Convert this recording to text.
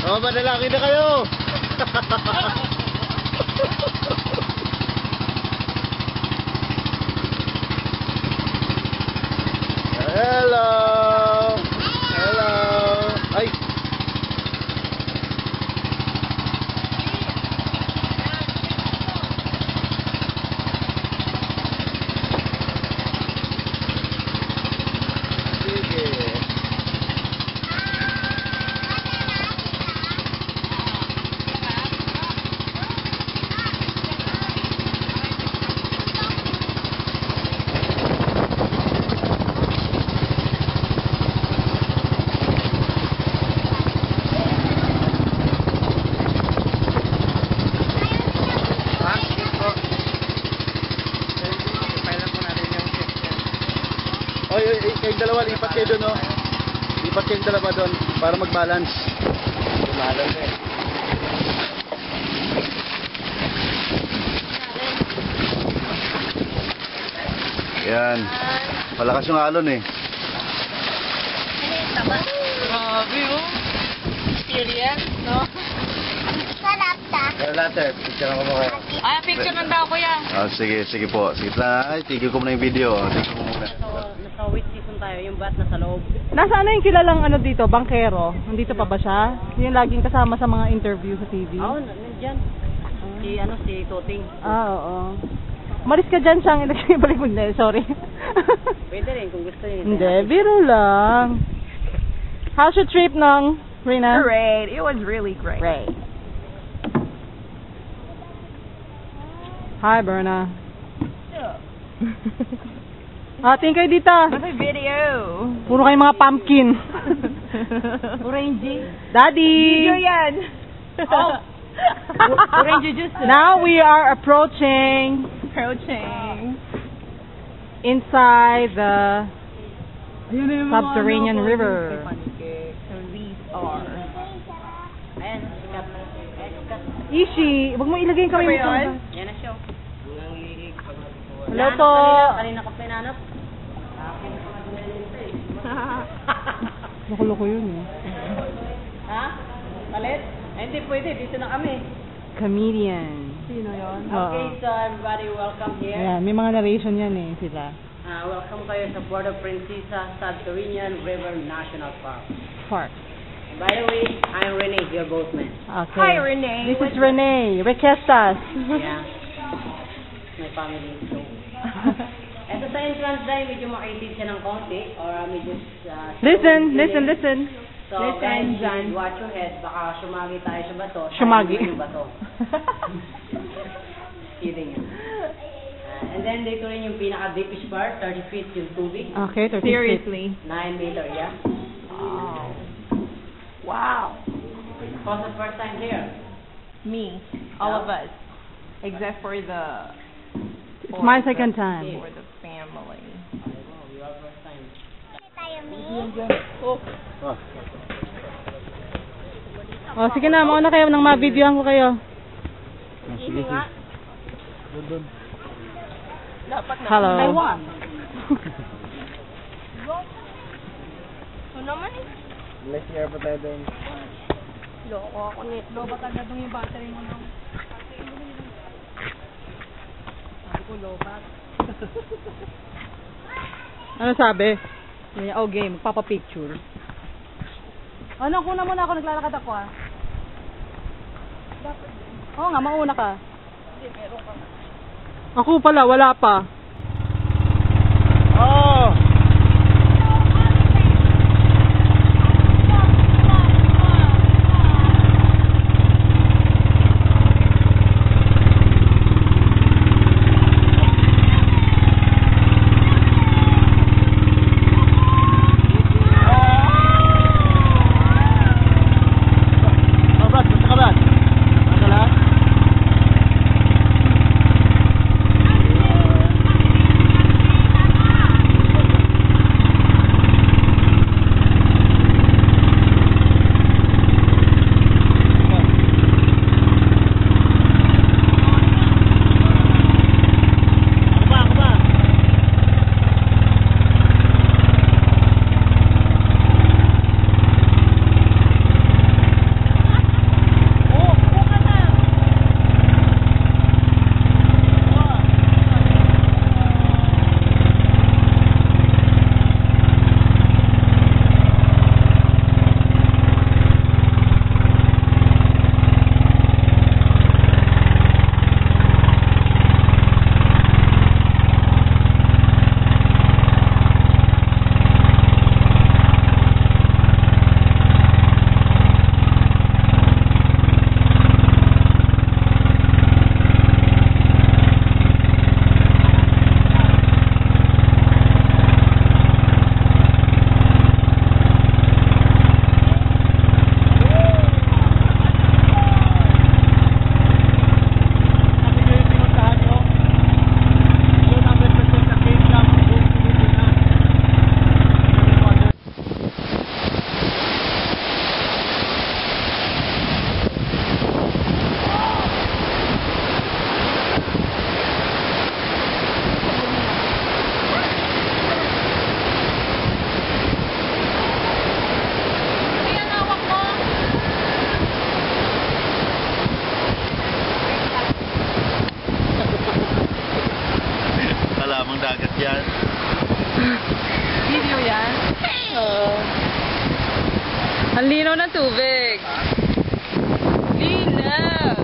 Oh, manalaki na kayo! Hello! Hello! Ay! Kayong dalawa, lipat kayo doon, oh. Lipat kayong dalawa doon para mag-balance. Balance eh. Yan. Malakas yung alon eh. Grabe oh. Experience, no? Later, picture mo kayo. Ay, picture lang daw kuya. Oh, sige, sige po. Sige lang. Ay, tigil ko muna yung video. Tigil ko muna. Nasa wait season tayo, yung bat nasa loob. Nasa ano yung kilalang ano dito, bangkero? Nandito pa ba siya? Yung laging kasama sa mga interview sa TV? Oo, nandiyan. Si Toting. Oo. Malis ka dyan siyang ibalik mo. Hindi, sorry. Pwede rin kung gusto niyo. Hindi, biro lang. How's your trip, Nong? Rina? Great. It was really great. Great. Hi, Berna. Tingin kayo dito. May video. Puro kayo mga pumpkin. Orange. Daddy! Video yan. Oh. Orange juice. Now we are approaching inside the subterranean river. Ayan, sikat. Ishi, wag mo ilagay yung kamay mo. Yan na siya. Hello po. Kanina ka pinanap. Loko-loko yun eh. Ha? Palit? Ay, hindi pwede. Dito na kami. Comedian. Sino yun? Okay, so everybody welcome here. Ayan, may mga narration yan eh sila. Welcome kayo sa Puerto Princesa Subterranean River National Park. Park. By the way, I'm Renee, your boatman. Okay. Hi, Renee. This is Renee. Requestas. Yeah. My family. So. Ito sa entrance dahil medyo makitid siya ng konti or medyo Listen. So guys, watch your head. Baka sumagi tayo sa bato. Sumagi. Yung bato. Kidding. And then dito rin yung pinaka-deepest part, 30 feet yung tubig. Okay, 30 Seriously. 9 meter, yeah. Wow. Who's the first time here? Me. All of us. Except for the... It's my second time. For the family. We are first time. Oh, sige na, mauna kayo nang ma-videoan ko kayo. Sige. Dapat na. Hello. I won. Ano naman eh? Let's hear pa tayo doon. Loko ako nito. Lobat agad yung battery mo nang. Sabi ko lobat. Ano sabi? Okay, magpapapicture. Ano, kuna muna ako, naglalakad ako ah. Oo nga, mauna ka. Hindi, meron ka. Ako pala, wala pa. Oh! dagat yan. Video yan? Oo. Ang linaw ng tubig. Linaw!